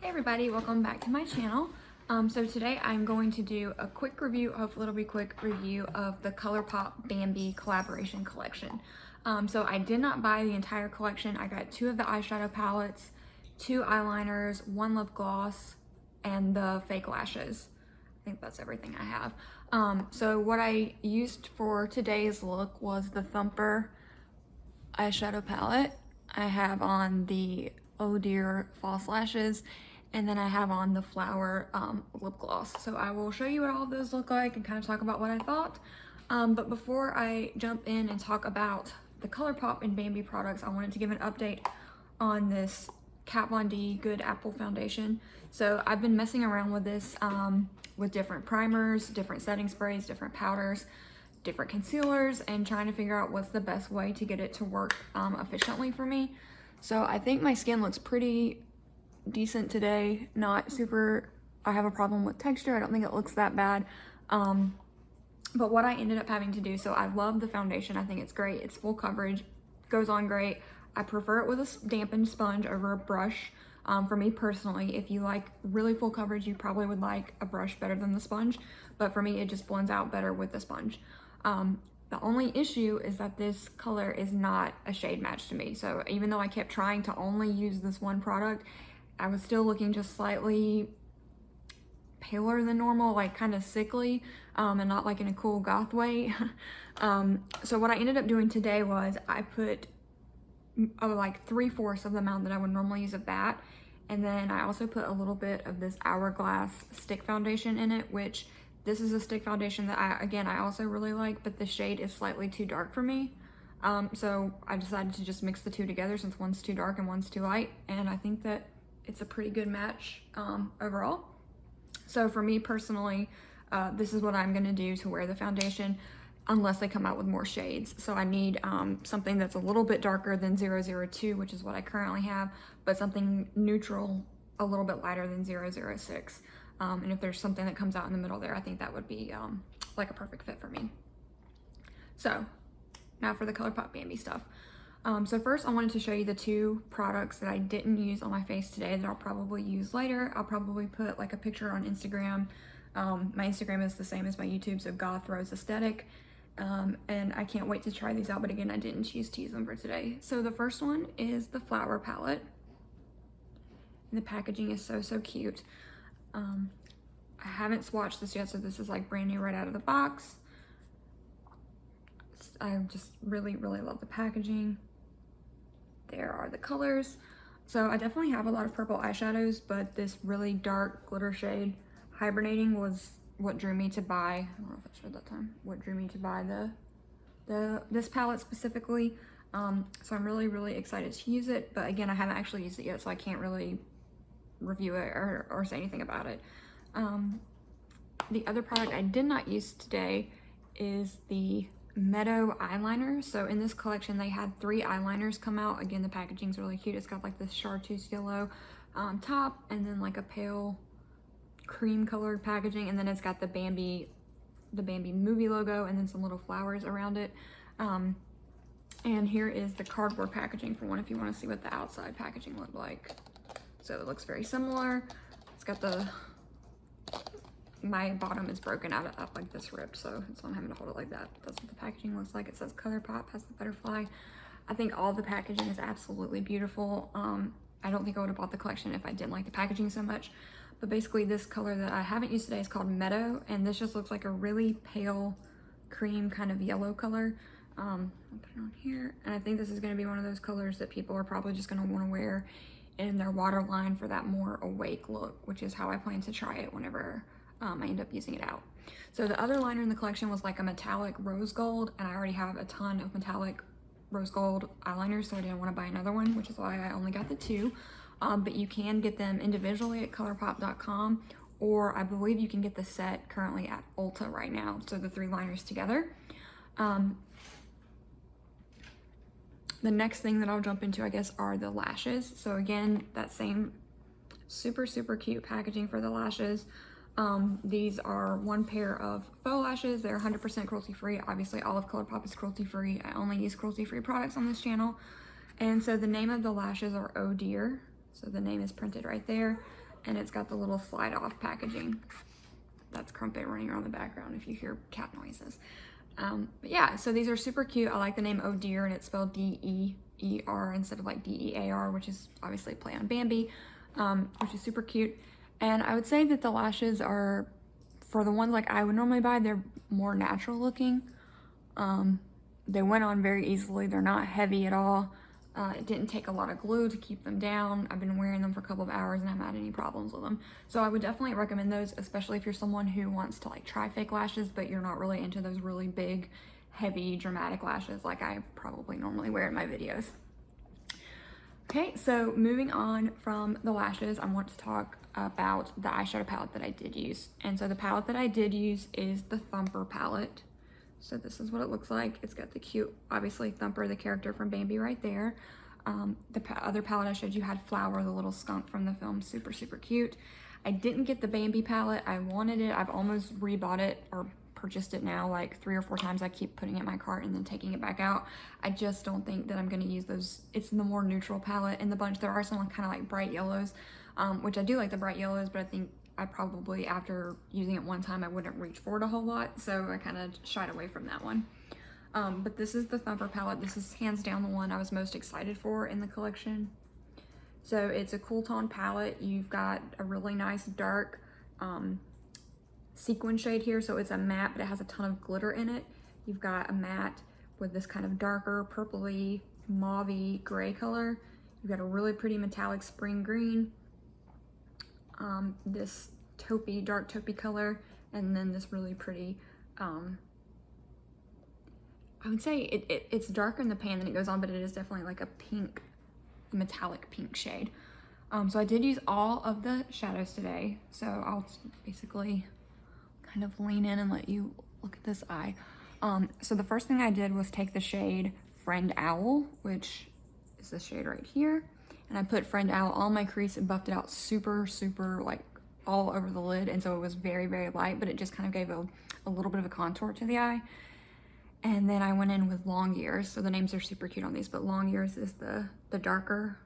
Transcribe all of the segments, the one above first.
Hey everybody, welcome back to my channel. So today I'm going to do a quick review, hopefully it'll be a quick review of the Colourpop Bambi Collaboration collection. So I did not buy the entire collection. I got 2 of the eyeshadow palettes, 2 eyeliners, 1 lip gloss, and the fake lashes. I think that's everything I have. So what I used for today's look was the Thumper eyeshadow palette. I have on the Oh Dear false lashes, and then I have on the Flower lip gloss. So I will show you what all of those look like and kind of talk about what I thought. But before I jump in and talk about the Colourpop and Bambi products, I wanted to give an update on this Kat Von D Good Apple Foundation. So I've been messing around with this with different primers, different setting sprays, different powders, different concealers, and trying to figure out what's the best way to get it to work efficiently for me. So I think my skin looks pretty decent today. Not super, I have a problem with texture. I don't think it looks that bad. But what I ended up having to do, so I love the foundation. I think it's great. It's full coverage, goes on great. I prefer it with a dampened sponge over a brush. For me personally, if you like really full coverage, you probably would like a brush better than the sponge. But for me, it just blends out better with the sponge. The only issue is that this color is not a shade match to me. So even though I kept trying to only use this one product, I was still looking just slightly paler than normal, like kind of sickly, and not like in a cool goth way. So what I ended up doing today was I put like 3/4 of the amount that I would normally use of that. And then I also put a little bit of this Hourglass stick foundation in it, which this is a stick foundation that I also really like, but the shade is slightly too dark for me. So I decided to just mix the two together since one's too dark and one's too light. And I think that it's a pretty good match overall. So for me personally, this is what I'm gonna do to wear the foundation unless they come out with more shades. So I need something that's a little bit darker than 002, which is what I currently have, but something neutral, a little bit lighter than 006. And if there's something that comes out in the middle there, I think that would be like a perfect fit for me. So now for the Colourpop Bambi stuff. So first I wanted to show you the 2 products that I didn't use on my face today that I'll probably use later. I'll probably put like a picture on Instagram. My Instagram is the same as my YouTube, so Goth Rose Aesthetic. And I can't wait to try these out, but again, I didn't choose to use them for today. So the first one is the Flower palette. And the packaging is so cute. I haven't swatched this yet, so this is like brand new right out of the box. I just really love the packaging. There are the colors. So I definitely have a lot of purple eyeshadows, but this really dark glitter shade, Hibernating, was what drew me to buy, I don't know if I showed that time, what drew me to buy this palette specifically. So I'm really excited to use it, but again, I haven't actually used it yet, so I can't really review it or say anything about it. The other product I did not use today is the Meadow Eyeliner. So in this collection, they had 3 eyeliners come out. Again, the packaging's really cute. It's got like this chartreuse yellow top, and then like a pale cream colored packaging, and then it's got the Bambi movie logo, and then some little flowers around it. And here is the cardboard packaging for one if you want to see what the outside packaging looked like. So it looks very similar. It's got my bottom is broken out up like this ripped, so I'm having to hold it like that. That's what the packaging looks like. It says Colourpop, has the butterfly. I think all the packaging is absolutely beautiful. I don't think I would have bought the collection if I didn't like the packaging so much. But basically this color that I haven't used today is called Meadow, and this just looks like a really pale cream kind of yellow color. I'll put it on here, and I think this is going to be one of those colors that people are probably just going to want to wear in their waterline for that more awake look, which is how I plan to try it whenever I end up using it out. So the other liner in the collection was like a metallic rose gold, and I already have a ton of metallic rose gold eyeliners, so I didn't want to buy another one, which is why I only got the 2. But you can get them individually at colourpop.com, or I believe you can get the set currently at Ulta right now, so the 3 liners together. The next thing that I'll jump into, I guess, are the lashes. So again, that same super cute packaging for the lashes. These are 1 pair of faux lashes. They're 100% cruelty-free. Obviously, all of Colourpop is cruelty-free. I only use cruelty-free products on this channel. And so the name of the lashes are Oh Dear. So the name is printed right there. and it's got the little slide off packaging. That's Crumpet running around the background if you hear cat noises. But yeah, so these are super cute. I like the name Oh Dear, and it's spelled D-E-E-R instead of like D-E-A-R, which is obviously a play on Bambi, which is super cute. And I would say that the lashes are, for the ones like I would normally buy, they're more natural looking. They went on very easily. They're not heavy at all. It didn't take a lot of glue to keep them down. I've been wearing them for a couple of hours and I haven't had any problems with them. So I would definitely recommend those, especially if you're someone who wants to like try fake lashes, but you're not really into those really big, heavy, dramatic lashes like I probably normally wear in my videos. Okay, so moving on from the lashes, I want to talk about the eyeshadow palette that I did use. And so the palette that I did use is the Thumper palette. So this is what it looks like. It's got the cute, obviously, Thumper, the character from Bambi right there. The other palette I showed you had Flower, the little skunk from the film, super, super cute. I didn't get the Bambi palette. I wanted it. I've almost rebought it or purchased it now like 3 or 4 times. I keep putting it in my cart and then taking it back out. I just don't think that I'm going to use those. It's the more neutral palette in the bunch. There are some kind of like bright yellows, which I do like the bright yellows, but I think I probably, after using it one time, I wouldn't reach for it a whole lot, so I kind of shied away from that one. But this is the Thumper palette. This is hands down the one I was most excited for in the collection. So it's a cool tone palette. You've got a really nice dark sequin shade here, so it's a matte, but it has a ton of glitter in it. You've got a matte with this kind of darker purpley, mauve-y gray color. You've got a really pretty metallic spring green, this taupey, dark taupey color, and then this really pretty, I would say it's darker in the pan than it goes on, but it is definitely like a pink, metallic pink shade. So I did use all of the shadows today, so I'll basically kind of lean in and let you look at this eye. So the first thing I did was take the shade Friend Owl, which is this shade right here, and I put Friend Owl on my crease and buffed it out super, super like all over the lid, and so it was very, very light, but it just kind of gave a little bit of a contour to the eye. And then I went in with Long Ears, so the names are super cute on these, but Long Ears is the darker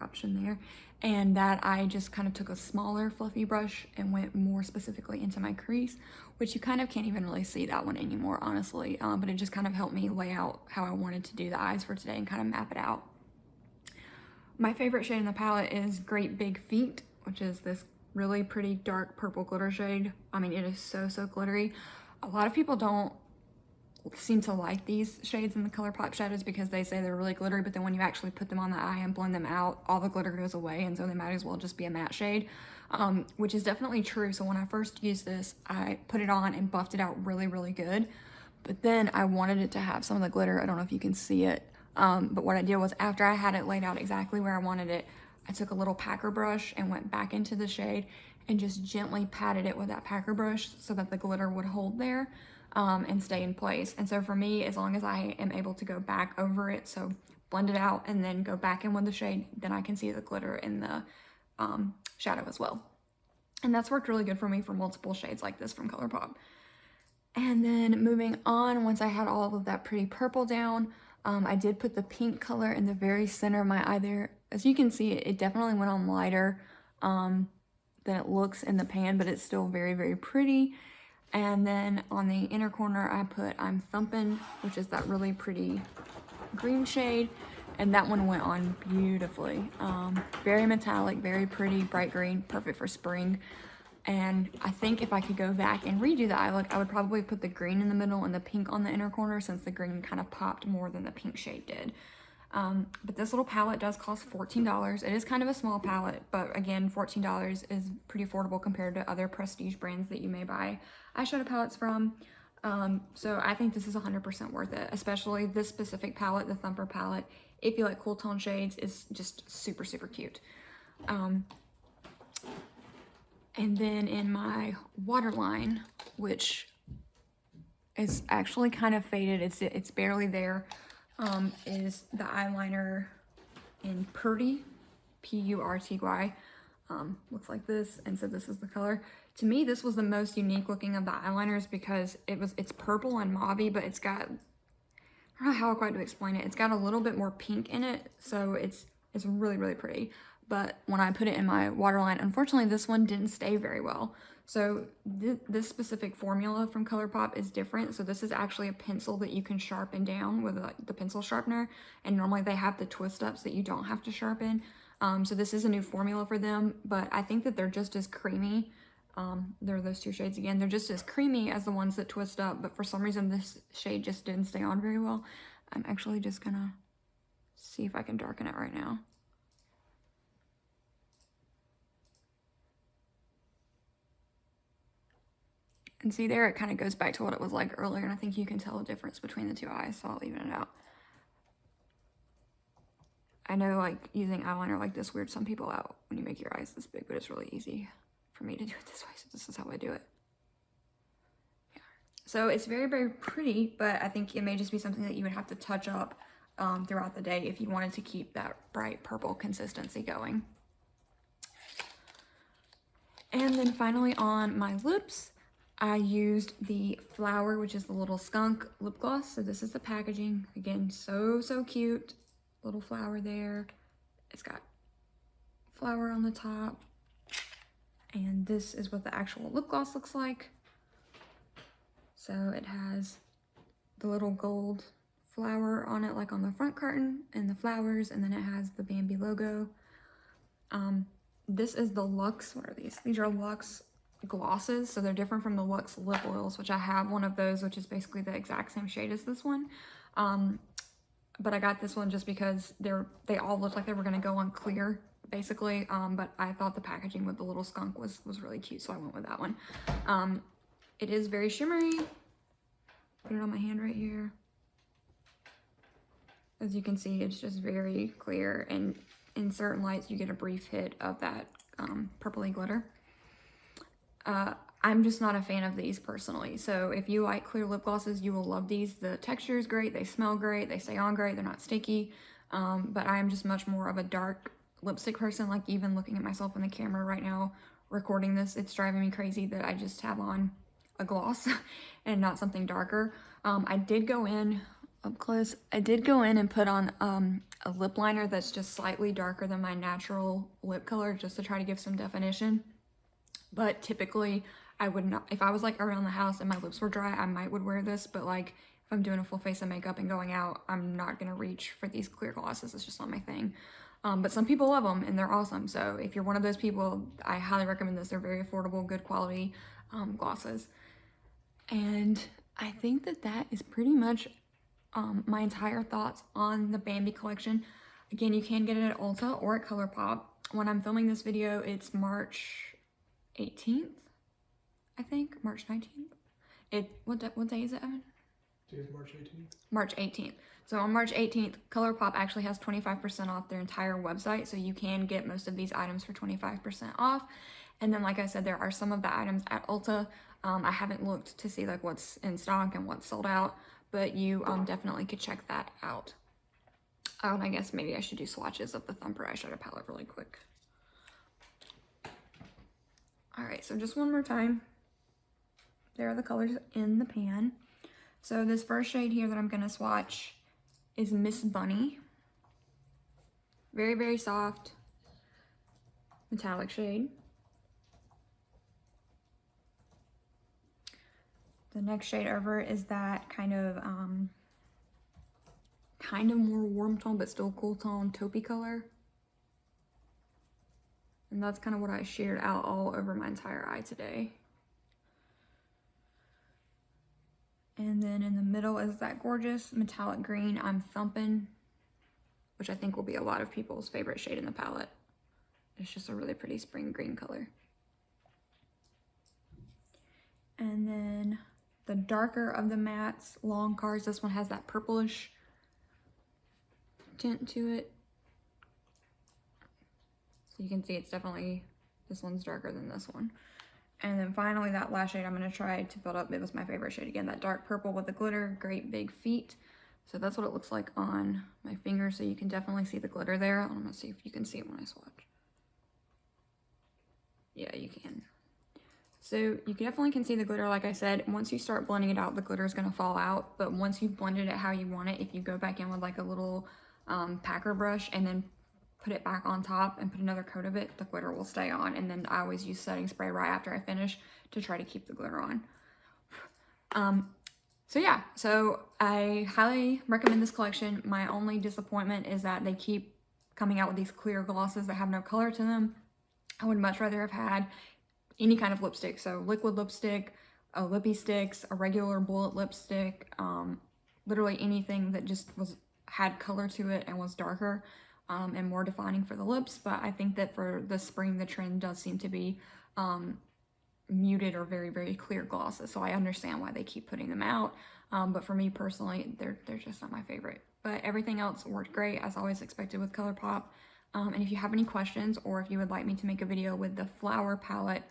option there. And that I just kind of took a smaller fluffy brush and went more specifically into my crease, which you kind of can't even really see that one anymore, honestly, but it just kind of helped me lay out how I wanted to do the eyes for today and kind of map it out. My favorite shade in the palette is Great Big Feet, which is this really pretty dark purple glitter shade. I mean, it is so, so glittery. A lot of people don't seem to like these shades in the Colourpop shadows because they say they're really glittery, but then when you actually put them on the eye and blend them out, all the glitter goes away, and so they might as well just be a matte shade, which is definitely true. So when I first used this, I put it on and buffed it out really, really good, but then I wanted it to have some of the glitter. I don't know if you can see it, but what I did was after I had it laid out exactly where I wanted it, I took a little packer brush and went back into the shade and just gently patted it with that packer brush so that the glitter would hold there and stay in place. And so for me, as long as I am able to go back over it, so blend it out and then go back in with the shade, then I can see the glitter in the shadow as well. And that's worked really good for me for multiple shades like this from Colourpop. And then moving on, once I had all of that pretty purple down, I did put the pink color in the very center of my eye there. As you can see, it definitely went on lighter than it looks in the pan, but it's still very, very pretty. And then on the inner corner, I put I'm Thumpin', which is that really pretty green shade. And that one went on beautifully. Very metallic, very pretty, bright green, perfect for spring. And I think if I could go back and redo the eye look, I would probably put the green in the middle and the pink on the inner corner, since the green kind of popped more than the pink shade did. But this little palette does cost $14. It is kind of a small palette, but again, $14 is pretty affordable compared to other prestige brands that you may buy eyeshadow palettes from. So I think this is 100% worth it, especially this specific palette, the Thumper palette. If you like cool tone shades, it's just super, super cute. And then in my waterline, which is actually kind of faded, it's barely there, is the eyeliner in Purty, P-U-R-T-Y. Looks like this, and so this is the color. To me, this was the most unique looking of the eyeliners because it's purple and mauve, but it's got, I don't know how quite to explain it. It's got a little bit more pink in it, so it's really, really pretty. but when I put it in my waterline, unfortunately this one didn't stay very well. So this specific formula from Colourpop is different. So this is actually a pencil that you can sharpen down with the pencil sharpener, and normally they have the twist ups that you don't have to sharpen. So this is a new formula for them, but I think that they're just as creamy. There are those two shades again. They're just as creamy as the ones that twist up, but for some reason this shade just didn't stay on very well. I'm actually just gonna see if I can darken it right now. And see there, it kind of goes back to what it was like earlier, and I think you can tell the difference between the two eyes, so I'll even it out. I know, like, using eyeliner like this weirds some people out when you make your eyes this big, but it's really easy for me to do it this way, so this is how I do it. Yeah. So it's very, very pretty, but I think it may just be something that you would have to touch up throughout the day if you wanted to keep that bright purple consistency going. And then finally on my lips, I used the Flower, which is the little Skunk Lip Gloss. So this is the packaging. Again, so cute. Little flower there. It's got flower on the top. And this is what the actual lip gloss looks like. So it has the little gold flower on it, like on the front carton, and the flowers, and then it has the Bambi logo. This is the Lux, what are these? These are Lux glosses, so they're different from the Lux lip oils, which I have one of those, which is basically the exact same shade as this one. But I got this one just because they all looked like they were gonna go on clear, basically. But I thought the packaging with the little skunk was really cute, so I went with that one. It is very shimmery. Put it on my hand right here. As you can see, it's just very clear, and in certain lights you get a brief hit of that purpley glitter. I'm just not a fan of these personally. So if you like clear lip glosses, you will love these. The texture is great, they smell great, they stay on great, they're not sticky. But I'm just much more of a dark lipstick person. Like, even looking at myself in the camera right now, recording this, it's driving me crazy that I just have on a gloss and not something darker. I did go in, up close, I did go in and put on a lip liner that's just slightly darker than my natural lip color, just to try to give some definition. But typically I would not, if I was like around the house and my lips were dry, I would wear this, but like if I'm doing a full face of makeup and going out, I'm not gonna reach for these clear glosses. It's just not my thing. But some people love them and they're awesome. So if you're one of those people, I highly recommend this. They're very affordable, good quality glosses. And I think that is pretty much my entire thoughts on the Bambi collection. Again, you can get it at Ulta or at Colourpop. When I'm filming this video, it's March 18th, I think, March 19th. What day is it, Evan? Today's March 18th. March 18th. So on March 18th, Colourpop actually has 25% off their entire website, so you can get most of these items for 25% off. And then, like I said, there are some of the items at Ulta. I haven't looked to see like what's in stock and what's sold out, but you definitely could check that out. And I guess maybe I should do swatches of the Thumper eyeshadow palette really quick. All right, so just one more time. There are the colors in the pan. So this first shade here that I'm gonna swatch is Miss Bunny. Very, very soft, metallic shade. The next shade over is that kind of more warm tone, but still cool tone, taupey color. And that's kind of what I shared out all over my entire eye today. And then in the middle is that gorgeous metallic green, I'm Thumpin', which I think will be a lot of people's favorite shade in the palette. It's just a really pretty spring green color. And then the darker of the mattes, long cards, this one has that purplish tint to it. So you can see it's definitely, this one's darker than this one. And then finally that last shade I'm going to try to build up, it was my favorite shade again, that dark purple with the glitter, great big feet. So that's what it looks like on my finger, so you can definitely see the glitter there. I'm going to see if you can see it when I swatch. Yeah, you can. So you definitely can see the glitter, like I said. Once you start blending it out, the glitter is going to fall out, but once you've blended it how you want it, if you go back in with like a little packer brush and then put it back on top and put another coat of it, the glitter will stay on. And then I always use setting spray right after I finish to try to keep the glitter on. So yeah, so I highly recommend this collection. My only disappointment is that they keep coming out with these clear glosses that have no color to them. I would much rather have had any kind of lipstick. So liquid lipstick, lippy sticks, a regular bullet lipstick, literally anything that just had color to it and was darker and more defining for the lips. But I think that for the spring, the trend does seem to be muted or very, very clear glosses. So I understand why they keep putting them out. But for me personally, they're just not my favorite. But everything else worked great, as always expected with Colourpop. And if you have any questions, or if you would like me to make a video with the flower palette,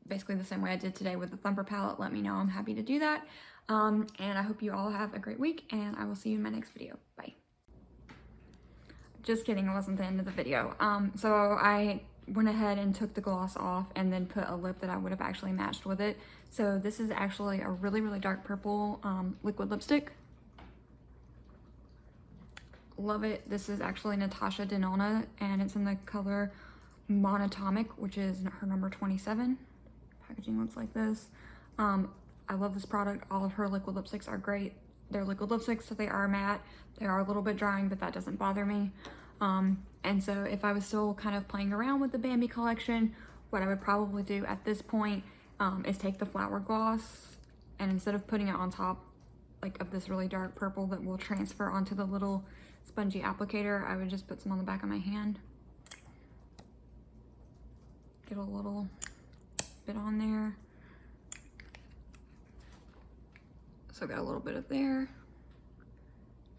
basically the same way I did today with the Thumper palette, let me know. I'm happy to do that. And I hope you all have a great week, and I will see you in my next video. Bye. Just kidding, it wasn't the end of the video. So I went ahead and took the gloss off and then put a lip that I would have actually matched with it. So this is actually a really, really dark purple liquid lipstick. Love it. This is actually Natasha Denona, and it's in the color Monatomic, which is her number 27. Packaging looks like this. I love this product. All of her liquid lipsticks are great. They're liquid lipsticks, so they are matte. They are a little bit drying, but that doesn't bother me. And so if I was still kind of playing around with the Bambi collection, what I would probably do at this point is take the flower gloss, and instead of putting it on top like of this really dark purple that will transfer onto the little spongy applicator, I would just put some on the back of my hand. Get a little bit on there. So I got a little bit of there,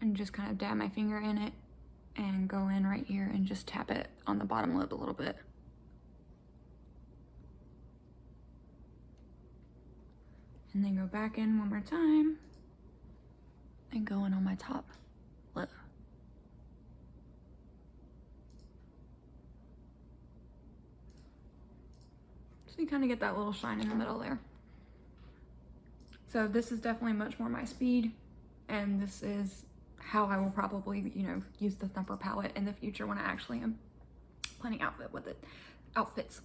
and just kind of dab my finger in it and go in right here and just tap it on the bottom lip a little bit. And then go back in one more time and go in on my top lip. So you kind of get that little shine in the middle there. So this is definitely much more my speed, and this is how I will probably, you know, use the Thumper palette in the future when I actually am planning outfits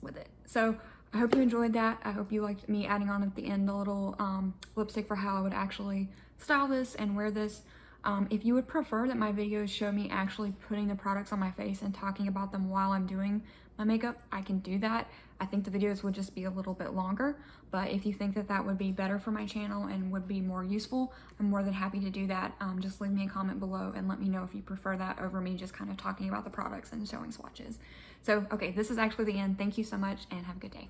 with it. So I hope you enjoyed that. I hope you liked me adding on at the end a little lipstick for how I would actually style this and wear this. If you would prefer that my videos show me actually putting the products on my face and talking about them while I'm doing my makeup, I can do that. I think the videos would just be a little bit longer, but if you think that that would be better for my channel and would be more useful, I'm more than happy to do that. Just leave me a comment below and let me know if you prefer that over me just kind of talking about the products and showing swatches. So, okay, this is actually the end. Thank you so much and have a good day.